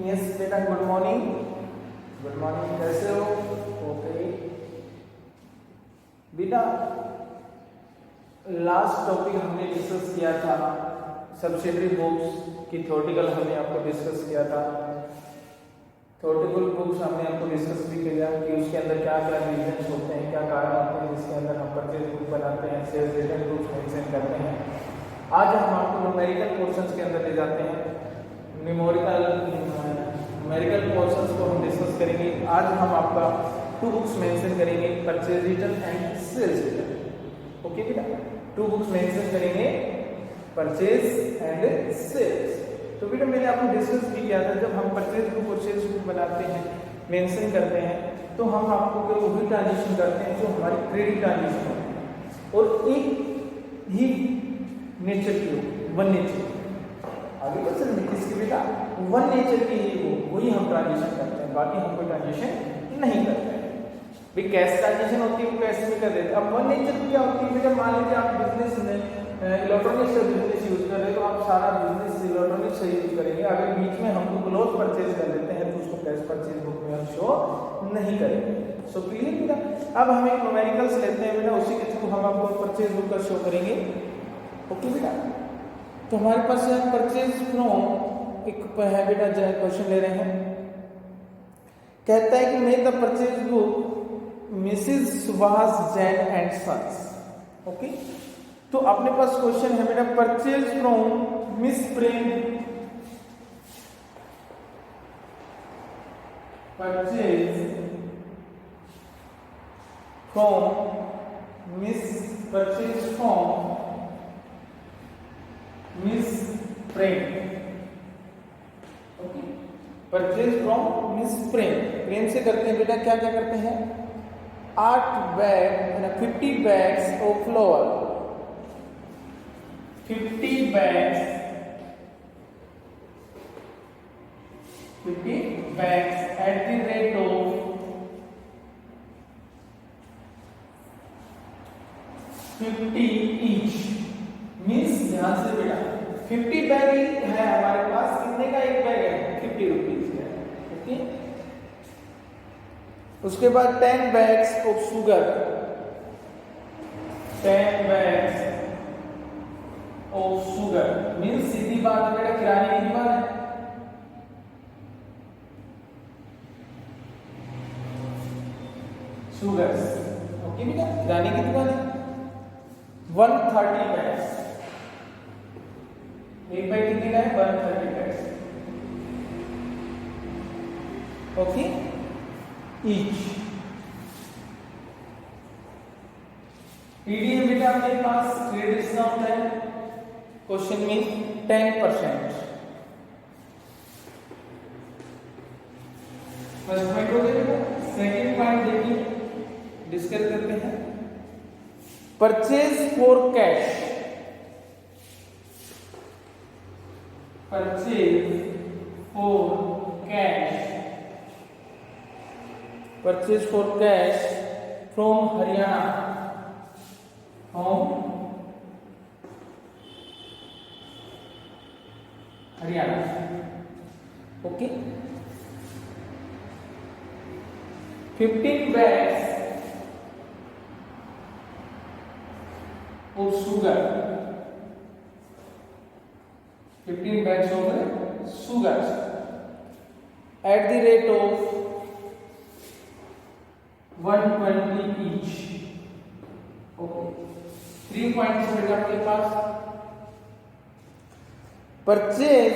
Yes बेटा, good morning. Good morning, कैसे हो? ओके बेटा, लास्ट टॉपिक हमने डिस्कस किया था सब्सिडरी बुक्स की थ्योरेटिकल, हमने आपको डिस्कस किया था। थ्योरेटिकल बुक्स हमने आपको डिस्कस भी किया कि उसके अंदर क्या क्या रीजंस होते हैं, क्या कारण होते हैं जिसके अंदर हम परचेज बुक बनाते हैं, सेल्स रिटर्न बुक्स मेंशन करते हैं। आज हम आपको न्यूमेरिकल पोर्शंस के अंदर ले जाते हैं। न्यूमेरिकल पोर्शंस को हम डिस्कस करेंगे। आज हम आपका 2 बुक्स मेंशन करेंगे, purchase return and sales return. Okay बेटा, 2 बुक्स मेंशन करेंगे, परचेज एंड सेल्स। तो बेटा मैंने आपको डिस्कस भी किया था, जब हम परचेज बुक और सेल्स बुक बनाते हैं, मेंशन करते हैं, तो हम आपको कोई वही ट्रांजेक्शन करते हैं जो हमारी क्रेडिट ट्रांजेक्शन होती है और एक ही नेचर की हो, वन नेचर। आगे बढ़ सकते किसकी बेटा, वन नेचर की ही हो, वही हम ट्रांजेक्शन करते हैं, बाकी हम कोई ट्रांजेक्शन नहीं करते हैं। भाई कैश ट्रांजेक्शन होती है वो कैश में कर देते हैं। अब वन नेचर क्या होती है बेटा, मान लीजिए आप बिजनेस में इलेक्ट्रॉनिक्स का बिजनेस यूज कर रहे हैं, तो आप सारा बिजनेस इलेक्ट्रॉनिक्स से यूज करेंगे। अगर बीच में हमको क्लोथ परचेज कर लेते हैं तो उसको कैश परचेज बुक में हम शो नहीं करेंगे। सो क्लियर बेटा। अब हम एक न्यूमेरिकल्स लेते हैं बेटा, उसी के थ्रू हम आपको परचेज बुक का शो करेंगे। ओके बेटा, तो हमारे पास परचेज फ्रॉम एक है बेटा, जो क्वेश्चन ले रहे हैं, कहता है कि make the purchase book Mrs Subhash Jain and sons. Okay, तो अपने पास क्वेश्चन है बेटा, purchase from Miss Prem, purchase from Miss Prem. Okay, purchase from Miss Prem, Prem से करते हैं बेटा, क्या क्या करते हैं, 8 bag 50 bags of flower, 50 bags at the rate of 50 each। Means ध्यान से बेटा, 50 बैग है हमारे पास, कितने का एक बैग है, 50 रुपीज है। ओके, उसके बाद 10 bags of sugar, 10 bags of sugar. Means सीधी बात है बेटा, किराने की दुकान है, शुगर्स। ओके बेटा, किराने की दुकान है। 130 बैग्स, एक बैग कितने का है, 130 बैग्स। Okay, each. पीडी है बेटा अपने पास, क्रेडिट डिस्काउंट है, क्वेश्चन में 10%। फर्स्ट पॉइंट हो गया बेटा। सेकंड पॉइंट देखिए, डिस्कस करते हैं, purchase for cash, purchase for cash, purchase for cash from Haryana, from Haryana. Okay, 15 bags of sugar, 15 bags of sugar at the rate of 120 each. Okay, 3 points बेटा आपके पास, purchase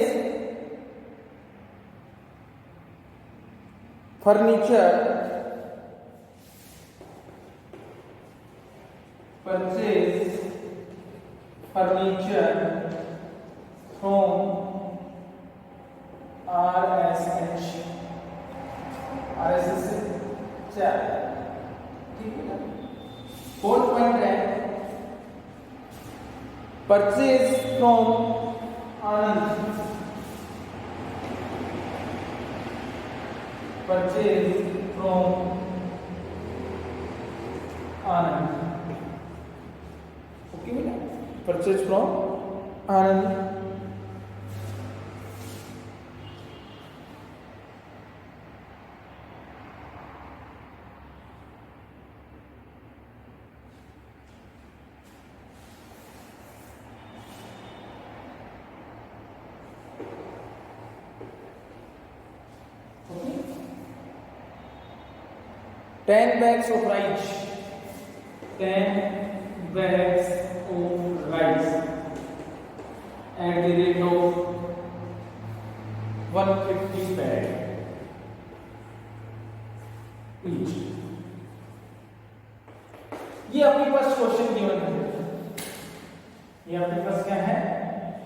furniture, purchase furniture from RSH, RSH से 4। ठीक है। 4th point है, purchase from Anand, purchase from Anand. Okay बेटा, purchase from Anand. 10 bags of rice, 10 bags of rice at the rate of 150 bag each. ये अपने पास क्वेश्चन गिवन है, ये अपने पास क्या है,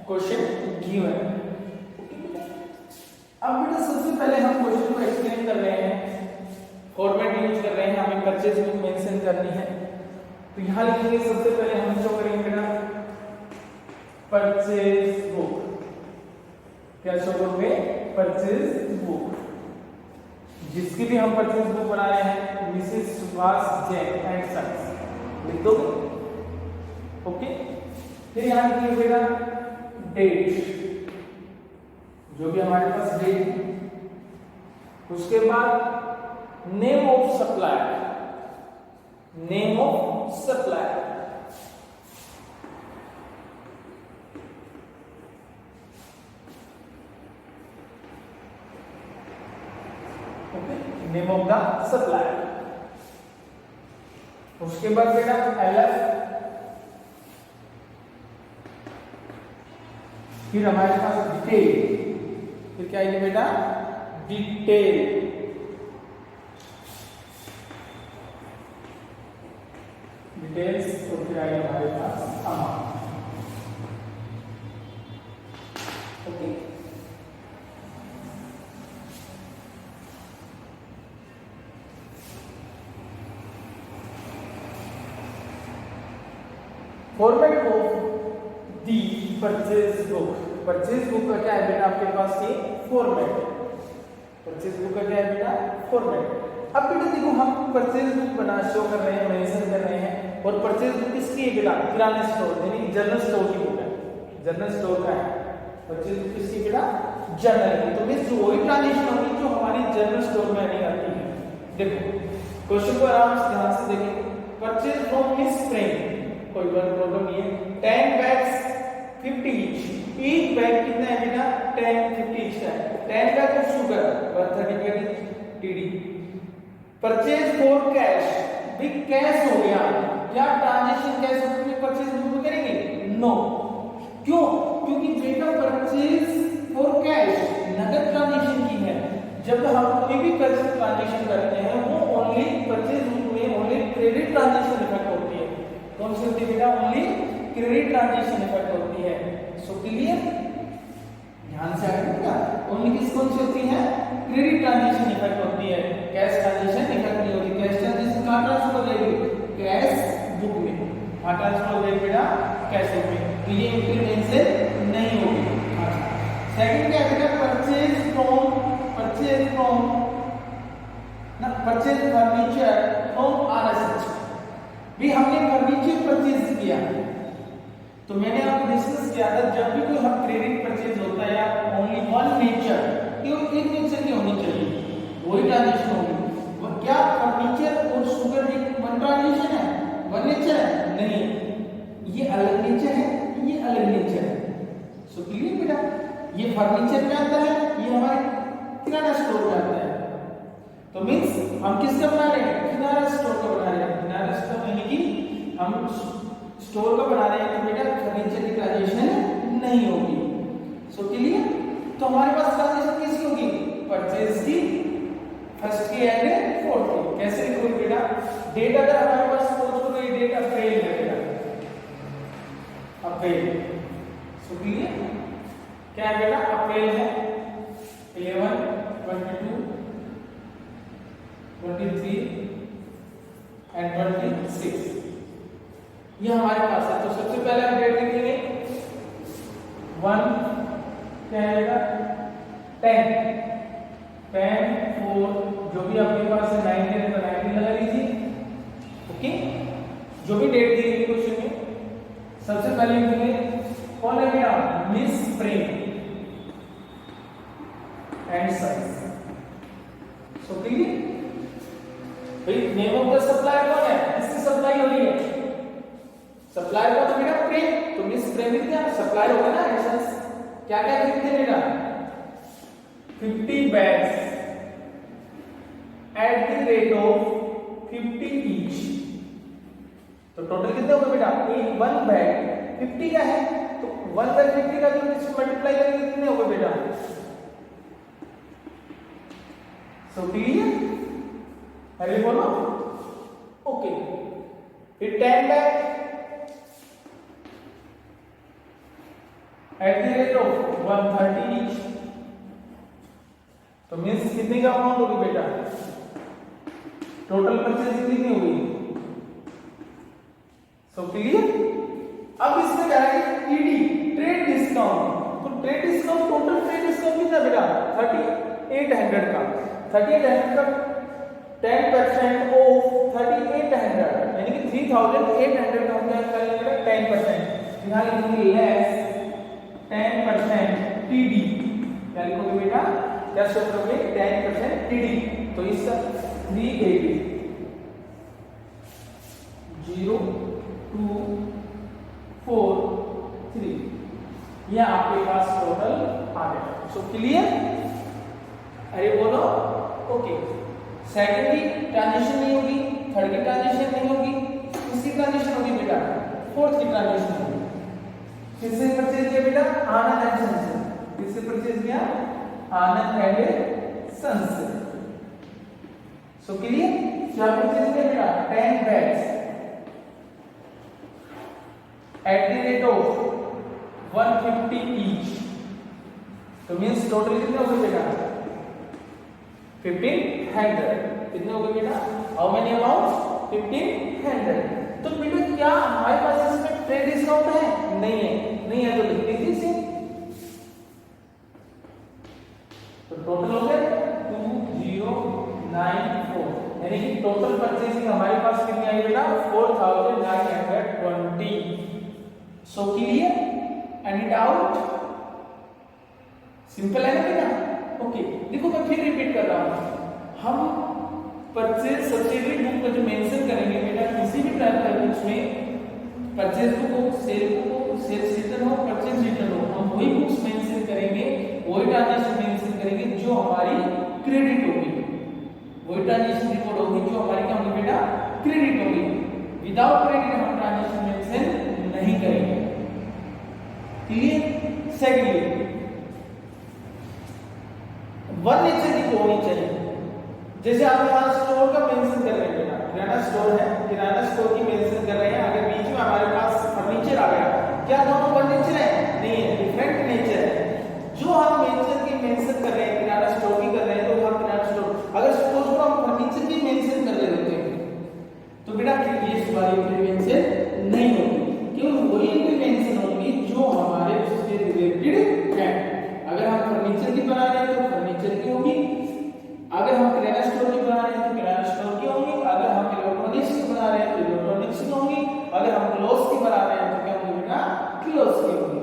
क्वेश्चन गिवन है। अब बेटा सबसे पहले हम क्वेश्चन को एक्सप्लेन कर रहे हैं, फॉर्मेट यूज कर रहे हैं, हमें परचेज बुक मेंशन करनी है। तो यहां लिखेंगे सबसे पहले हम शो करेंगे बेटा परचेज बुक, क्या शो करोगे, परचेज बुक, जिसकी भी हम परचेज बुक बना रहे हैं Mrs Subhash Jain and sons, लिख दो। ओके, फिर यहां लिखिए बेटा डेट, जो भी हमारे पास डेट, उसके बाद name of supplier, name of supplier, okay, name of the supplier. उसके बाद बेटा एलएफ, फिर हमारे पास डिटेल, फिर क्या आएगी बेटा डिटेल, डिटेल्स, और फिर आएगा हमारे पास amount. Okay, format of the purchase book, purchase book का क्या है बेटा आपके पास ये फॉर्मेट, परचेज बुक का क्या है बेटा फॉर्मेट। अब बेटा देखो हम परचेज बुक बना शो कर रहे हैं, मेंशन कर रहे हैं, और परचेज बुक किसकी है बेटा, किराना स्टोर यानी जनरल स्टोर की बुक है, जनरल स्टोर का है परचेज बुक किसकी बेटा, जनरल की। तो मींस जो वही ट्रांजेक्शन होगी जो हमारी जनरल स्टोर में नहीं आती है। देखो क्वेश्चन को आराम से ध्यान से देखें, परचेज फ्रॉम मिस प्रेम, कोई प्रॉब्लम नहीं है, 10 बैग्स 50 ईच बैग कितना है बेटा 10 50 ईच का है, 10 bag of sugar 130 bag TD. Purchase for cash, भी कैश हो गया, क्या ट्रांजैक्शन कैश होकर परचेज बुक में करेंगे, नो, क्यों, क्योंकि बेटा परचेज फॉर कैश नगद ट्रांजैक्शन की है, जब हम कोई भी कैश ट्रांजैक्शन करते हैं वो ओनली परचेज बुक में ओनली क्रेडिट ट्रांजैक्शन इफेक्ट होती है, कौन सी होती है बेटा, ओनली क्रेडिट ट्रांजैक्शन इफेक्ट होती है। सो क्लियर, ध्यान से आएगा, ओनली किस कौन सी होती है, क्रेडिट ट्रांजैक्शन इफेक्ट होती है, कैश ट्रांजैक्शन इफेक्ट नहीं होती। कैश ट्रांजैक्शन कहां ट्रांसफर हो जाएगी, कैश बुक में, कहां ट्रांसफर हो जाएगी बेटा, कैश बुक में, तो ये इंक्रीमेंट नहीं होगी। सेकंड क्या है बेटा, परचेज फ्रॉम ना, परचेज फर्नीचर फ्रॉम आरएसएच, भी हमने फर्नीचर परचेज किया, तो मैंने आपको डिस्कस किया था जब भी कोई हम क्रेडिट परचेज होता है या ओनली वन नेचर, केवल एक नेचर की होनी चाहिए, वही ट्रांजैक्शन होगी। वो क्या फर्नीचर और शुगर एक वन ट्रांजैक्शन है, वन नेचर है, नहीं, ये अलग नेचर है, ये अलग नेचर है। सो क्लियर बेटा, ये फर्नीचर में आता है, ये हमारे किराना स्टोर में आता है, तो मींस हम किसका बना रहे हैं, किराना स्टोर का बना रहे हैं, किराना स्टोर यानी कि हम स्टोर का बना रहे हैं, तो बेटा फर्नीचर की ट्रांजैक्शन नहीं होगी। सो क्लियर, तो हमारे पास ट्रांजैक्शन किसकी होगी, परचेज की, फर्स्ट की एंड फोर्थ की। कैसे लिखोगे बेटा, डेट अगर हमारे पास सपोज करो ये डेट अप्रैल है बेटा, अप्रैल, सो क्लियर क्या है बेटा, अप्रैल है 11 22 23 एंड 26, ये हमारे पास है। तो सबसे पहले हम डेट लिखेंगे 1 क्या आएगा 10 4 जो भी आपके पास है 19 है तो 19 लगा लीजिए। ओके, जो भी डेट दी गई क्वेश्चन में सबसे पहले लिखेंगे कौन है मेरा, Miss Prem and sons. So clear भाई, नेम ऑफ द सप्लायर कौन है, किसकी सप्लाई हो रही है, सप्लायर को तो बेटा प्रेम, तो मिस प्रेम लिख दिया, सप्लायर होगा ना एसेंस, क्या क्या लिखते बेटा 50 bags eight the rate of 50 each. तो टोटल कितने हो गए बेटा? 1 बैग 50 का है, तो 1 बाय 50 का जो मल्टीप्लाई करेंगे कितने हो गए बेटा? So clear? अरे बोलो ओके। फिर 10 bag at the rate of 130 each. तो मीन्स कितने का अमाउंट होगी बेटा? टोटल परचेज कितनी होगी? So clear? अब इसमें क्या है? ईडी ट्रेड डिस्काउंट। तो trade discount, total trade discount कितना बेटा? 3800 का। 3800 का 10% ऑफ 3800 यानी कि 3800 का क्या करेंगे? 10%। यहां लिखेंगे लेस 10% टीडी। क्या लिखोगे बेटा? क्या शो करोगे? 10% टीडी। तो इसका 380 0 2 4 3 यह आपके पास टोटल आ गया। सो क्लियर? अरे बोलो ओके। सेकंड की ट्रांजिशन नहीं होगी, थर्ड की ट्रांजिशन नहीं होगी, किसकी ट्रांजिशन होगी बेटा? फोर्थ की ट्रांजिशन होगी। किससे परचेज किया बेटा? आनंद एंड सन्स से। किससे परचेज किया? आनंद एंड सन्स से। So clear? क्या परचेज किया बेटा? 10 bags at the rate of 150 each। तो मीन्स टोटल कितने हो गए बेटा? 1500। कितने हो गए बेटा? How many amount? 1500। तो बेटा क्या हमारे पास इसमें ट्रेड डिस्काउंट है? नहीं है। नहीं है तो लिख दीजिए इसे। तो टोटल हो गया 2094 यानी कि टोटल परचेसिंग हमारे पास कितनी आई बेटा? 4920। So clear? Any doubt? Simple है ना बेटा? ओके। देखो मैं फिर रिपीट कर रहा हूं। हम परचेज सब्सिडी बुक को जो मेंशन करेंगे बेटा, किसी भी टाइप का बुक्स में परचेज बुक हो, सेल बुक हो, सेल्स रिटर्न हो, परचेज रिटर्न हो, हम वही बुक्स मेंशन करेंगे, वही ट्रांजैक्शन मेंशन करेंगे जो हमारी क्रेडिट होगी, वही ट्रांजैक्शन रिपोर्ट होगी जो हमारी क्या होगी बेटा? क्रेडिट होगी। विदाउट क्रेडिट हम ट्रांजैक्शन मेंशन नहीं करेंगे। क्लियर? सेकंडली, वन नेचर की होनी चाहिए। जैसे आप यहाँ स्टोर का मेंशन कर रहे हैं बेटा, किराना स्टोर है, किराना स्टोर की मेंशन कर रहे हैं। अगर बीच में हमारे पास फर्नीचर आ गया, क्या दोनों वन नेचर है? नहीं है, डिफरेंट नेचर है। जो हम नेचर की मेंशन कर रहे हैं, किराना स्टोर की कर रहे हैं, तो हम किराना स्टोर, अगर सपोज को हम फर्नीचर की मेंशन कर रहे होते तो बेटा ये वाली मेंशन नहीं होगी, क्यों? वही मेंशन होगी जो हमारे उससे रिलेटेड है। अगर हम फर्नीचर की बना रहे हैं तो फर्नीचर की होगी, अगर हम किराना स्टोर की बना रहे हैं तो किराना स्टोर की होगी, अगर हम इलेक्ट्रॉनिक्स की बना रहे हैं तो इलेक्ट्रॉनिक्स की होगी, अगर हम क्लोथ्स की बना रहे हैं तो क्या होगी बेटा? क्लोथ्स की होगी।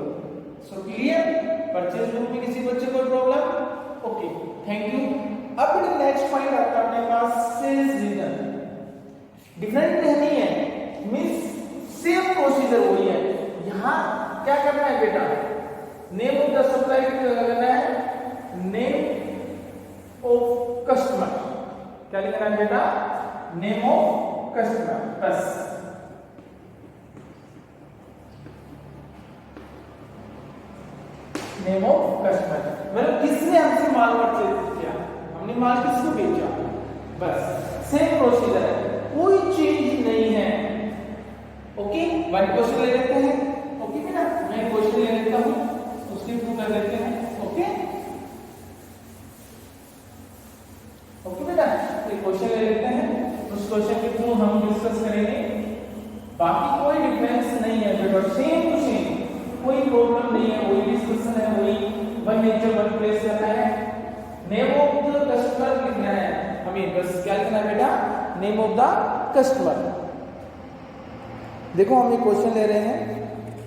So clear? परचेज बुक में किसी बच्चे को प्रॉब्लम? Okay, thank you. अब बेटा नेक्स्ट पॉइंट आता है अपने पास सेल्स रिटर्न। डिफरेंट नहीं है, मींस सेम प्रोसीजर वही है। यहां क्या करना है बेटा? नेम ऑफ द सप्लायर करना है, नेम ऑफ कस्टमर। क्या लिखना है बेटा? नेम ऑफ कस्टमर, बस। नेम ऑफ कस्टमर मतलब किसने हमसे माल परचेज किया, हमने माल किसको बेचा, बस। सेम प्रोसीजर है, कोई चेंज नहीं है। ओके, वन क्वेश्चन ले लेते हैं। ओके बेटा, मैं क्वेश्चन ले लेता हूं, उसके थ्रू कर लेते हैं। ओके ओके बेटा, एक क्वेश्चन ले लेते हैं, उस क्वेश्चन के थ्रू हम डिस्कस करेंगे। बाकी कोई डिफरेंस नहीं है बेटा, सेम टू सेम, कोई प्रॉब्लम नहीं है, वही डिस्कशन है, वही वन नेचर वन प्लेस करना है। नेम ऑफ द कस्टमर लिखना है हमें, बस। क्या लिखना है बेटा? Name of the customer. देखो हम एक क्वेश्चन ले रहे हैं,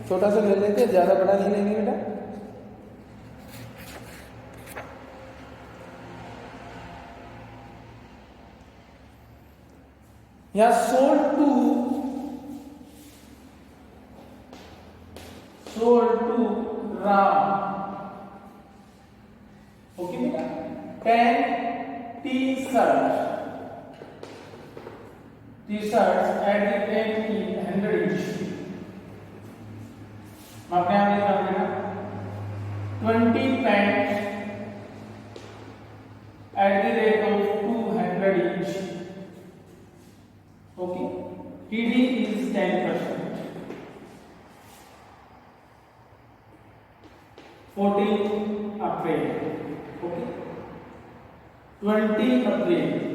छोटा सा ले लेते हैं, ज्यादा बड़ा नहीं लेंगे बेटा। यहां सोल्ड टू राम। ओके बेटा, 10 T shirt T shirts at the rate 100 each. आपने यहाँ लिखा बेटा 20 pants at the rate of 200 each. Okay, TD is 10%. 14 April. Okay, 20 April.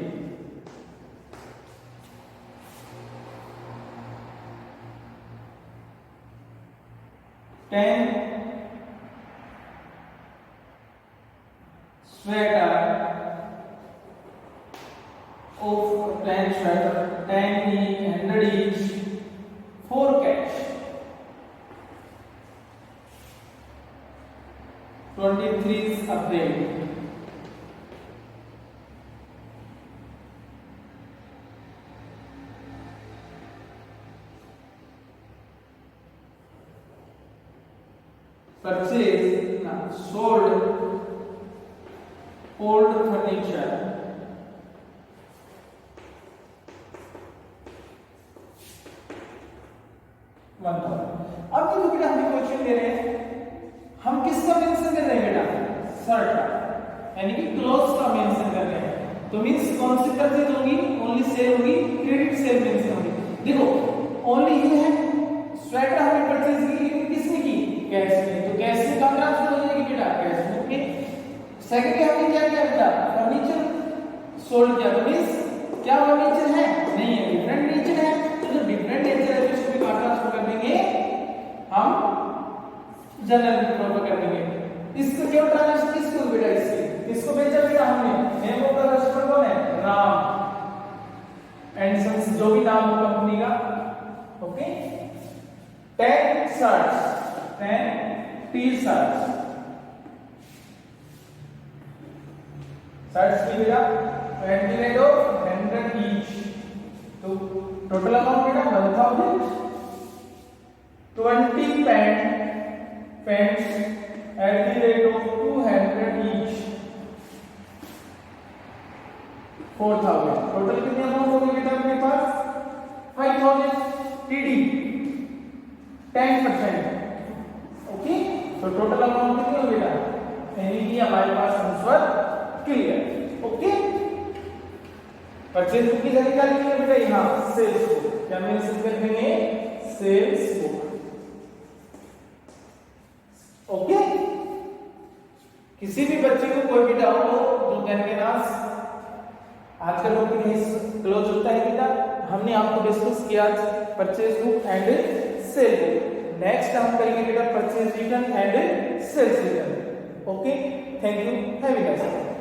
10 sweater of 10 sweater 10 each 100 each 4 cash. 23 April. Purchase sold old furniture अब देखो बेटा हमें question दे रहे हैं हम किसका मेंशन कर रहे हैं बेटा शर्ट का यानी कि क्लोथ्स का मेंशन कर रहे हैं तो मींस कौन सी परचेज होगी ओनली सेल होगी क्रेडिट सेल मेंशन होगी देखो ओनली ये है स्वेटर हमने परचेज की लेकिन किसने की कैश में तो कैश में कहाँ ट्रांसफर हो जाएगी बेटा कैश बुक में सेकंड हमने क्या किया बेटा फर्नीचर सोल्ड किया तो मींस क्या फर्नीचर है नहीं है डिफरेंट नेचर है तो जो डिफरेंट नेचर है उसको भी कहाँ ट्रांसफर कर देंगे हम जनरल में ट्रांसफर कर देंगे इसको क्यों ट्रांसफर किसको बेटा इसको बेचा बेटा हमने नेम ऑफ द कस्टमर कौन है राम एंड सन्स जो भी नाम हो कंपनी का ओके 10 shirts 10 t-shirts shirts की बेटा at the rate of 100 each तो टोटल अमाउंट बेटा 1000 20 pants at the rate of 200 each 4000 total कितनी अमाउंट होगी बेटा अपने पास 5000 TD 10%. ओके तो टोटल अमाउंट कितनी होगी बेटा यानी कि हमारे पास answer clear okay purchase book की जगह क्या लिखेंगे बेटा यहां सेल्स बुक क्या मेंशन कर देंगे सेल्स बुक ओके किसी भी बच्चे को कोई भी डाउट हो तो कहने के नाम आज का टॉपिक क्लोज होता है बेटा हमने आपको डिस्कस किया purchase book and sale book next हम करेंगे बेटा purchase return and sales return okay thank you have a nice day